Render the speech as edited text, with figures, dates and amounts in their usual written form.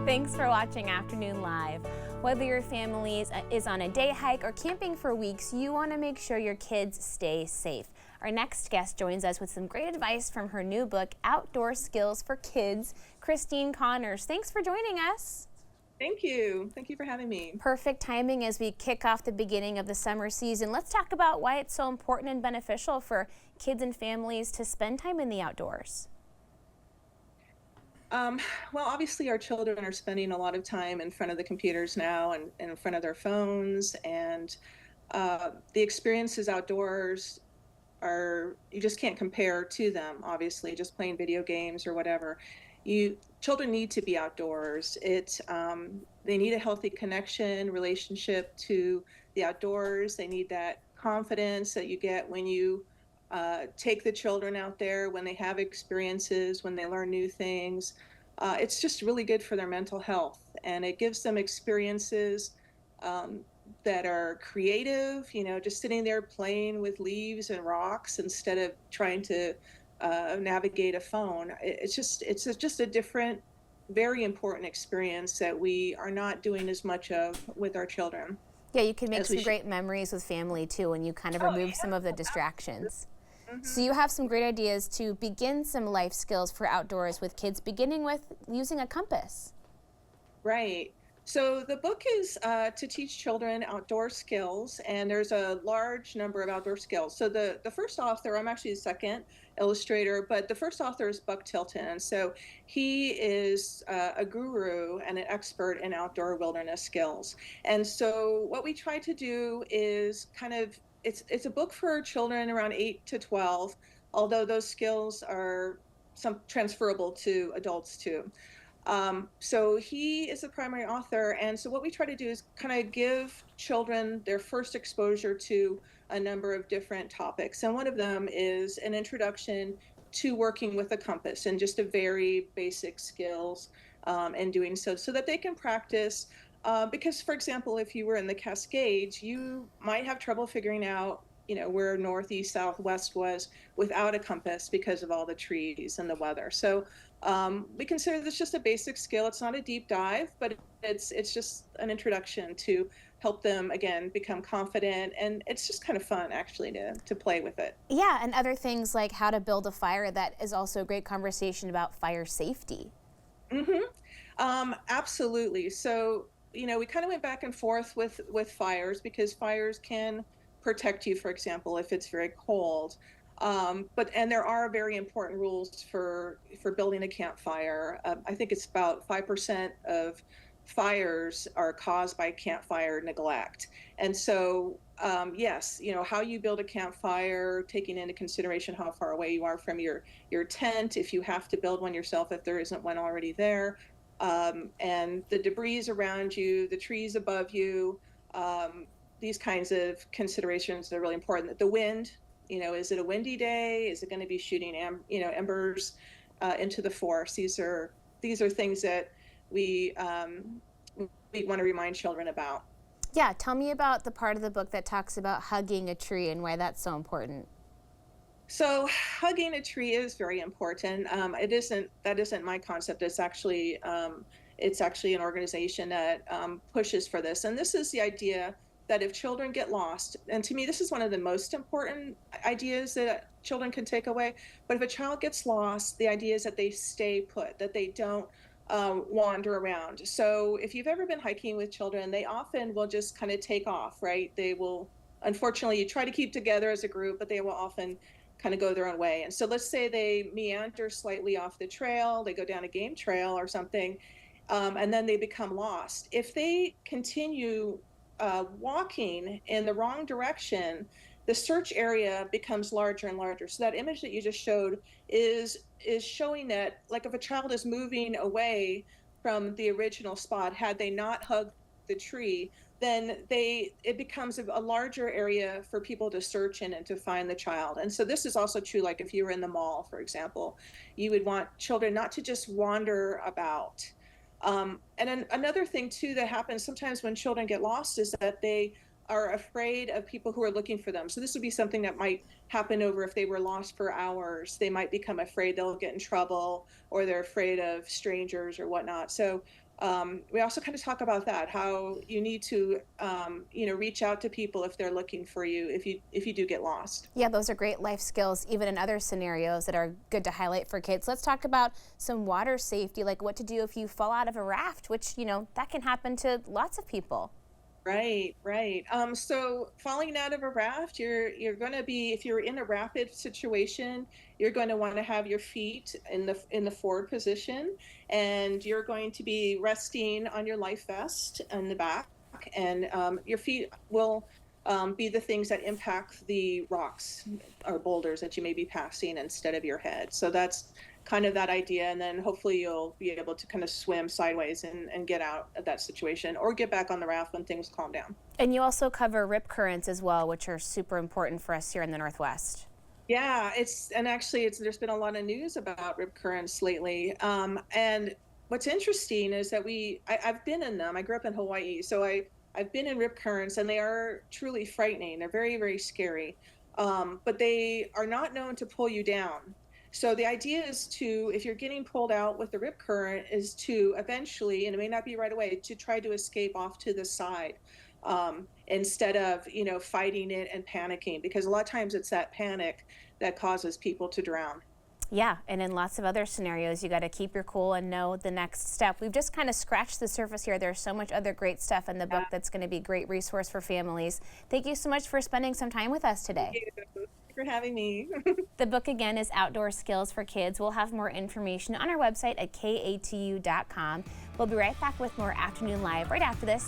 Thanks for watching Afternoon Live. Whether your family is on a day hike or camping for weeks, you want to make sure your kids stay safe. Our next guest joins us with some great advice from her new book, Outdoor Skills for Kids, Christine Connors. Thanks for joining us. Thank you. Thank you for having me. Perfect timing as we kick off the beginning of the summer season. Let's talk about why it's so important and beneficial for kids and families to spend time in the outdoors. Well, obviously, our children are spending a lot of time in front of the computers now and in front of their phones, and the experiences outdoors are, you just can't compare to them, obviously, just playing video games or whatever. Children need to be outdoors. They need a healthy connection, relationship to the outdoors. They need that confidence that you get when you take the children out there, when they have experiences, when they learn new things. It's just really good for their mental health, and it gives them experiences um, that are creative, just sitting there playing with leaves and rocks instead of trying to navigate a phone. It's just a different, very important experience that we are not doing as much of with our children Yeah, you can make as we some should. great memories with family too when you kind of Oh, remove some of the yeah. distractions. So Hmm. you have some great ideas to begin some life skills for outdoors with kids, beginning with using a compass. Right. So the book is to teach children outdoor skills, and there's a large number of outdoor skills. So the first author, I'm actually the second illustrator, but the first author is Buck Tilton, and so he is a guru and an expert in outdoor wilderness skills. And so what we try to do is kind of, it's a book for children around 8 to 12, although those skills are some transferable to adults too. So he is the primary author. And so what we try to do is kind of give children their first exposure to a number of different topics. And one of them is an introduction to working with a compass and just a very basic skills in doing so, so that they can practice. Because, for example, if you were in the Cascades, you might have trouble figuring out, where northeast, southwest was without a compass because of all the trees and the weather. So we consider this just a basic skill. It's not a deep dive, but it's just an introduction to help them again become confident, and it's just kind of fun actually to play with it. Yeah, and other things like how to build a fire, that is also a great conversation about fire safety. Hmm. Absolutely. So, we kind of went back and forth with fires because fires can protect you, for example, if it's very cold. And there are very important rules for building a campfire. I think it's about 5% of fires are caused by campfire neglect. And so, yes, how you build a campfire, taking into consideration how far away you are from your tent, if you have to build one yourself, if there isn't one already there, and the debris around you, the trees above you, um, these kinds of considerations are really important. The wind, is it a windy day? Is it going to be shooting, embers into the forest? These are things that we um, we want to remind children about. Yeah, tell me about the part of the book that talks about hugging a tree and why that's so important. So hugging a tree is very important. That isn't my concept. It's actually an organization that pushes for this. And this is the idea that if children get lost, and to me, this is one of the most important ideas that children can take away. But if a child gets lost, the idea is that they stay put, that they don't wander around. So if you've ever been hiking with children, they often will just kind of take off, right? They will, unfortunately, you try to keep together as a group, but they will often kind of go their own way. And so let's say they meander slightly off the trail, they go down a game trail or something, and then they become lost. If they continue walking in the wrong direction, the search area becomes larger and larger. So that image that you just showed is showing that, like, if a child is moving away from the original spot, had they not hugged the tree, then it becomes a larger area for people to search in and to find the child. And so this is also true, like if you were in the mall, for example, you would want children not to just wander about. And then another thing too that happens sometimes when children get lost is that they are afraid of people who are looking for them. So this would be something that might happen over if they were lost for hours. They might become afraid they'll get in trouble, or they're afraid of strangers or whatnot. So We also kind of talk about that, how you need to, reach out to people if they're looking for you, if you do get lost. Yeah, those are great life skills, even in other scenarios that are good to highlight for kids. Let's talk about some water safety, like what to do if you fall out of a raft, which, that can happen to lots of people. Right, right. So falling out of a raft, you're going to be, if you're in a rapid situation, you're going to want to have your feet in the forward position, and you're going to be resting on your life vest in the back, and your feet will be the things that impact the rocks or boulders that you may be passing instead of your head. So that's kind of that idea, and then hopefully you'll be able to kind of swim sideways and get out of that situation or get back on the raft when things calm down. And you also cover rip currents as well, which are super important for us here in the Northwest. Yeah, it's there's been a lot of news about rip currents lately. And what's interesting is that I've been in them. I grew up in Hawaii, so I've been in rip currents, and they are truly frightening. They're very, very scary. But they are not known to pull you down. So the idea is to, if you're getting pulled out with the rip current, is to eventually, and it may not be right away, to try to escape off to the side, instead of, fighting it and panicking, because a lot of times it's that panic that causes people to drown. Yeah, and in lots of other scenarios, you got to keep your cool and know the next step. We've just kind of scratched the surface here. There's so much other great stuff in the book that's going to be a great resource for families. Thank you so much for spending some time with us today. Thank you for having me. The book again is Outdoor Skills for Kids. We'll have more information on our website at katu.com. We'll be right back with more Afternoon Live right after this.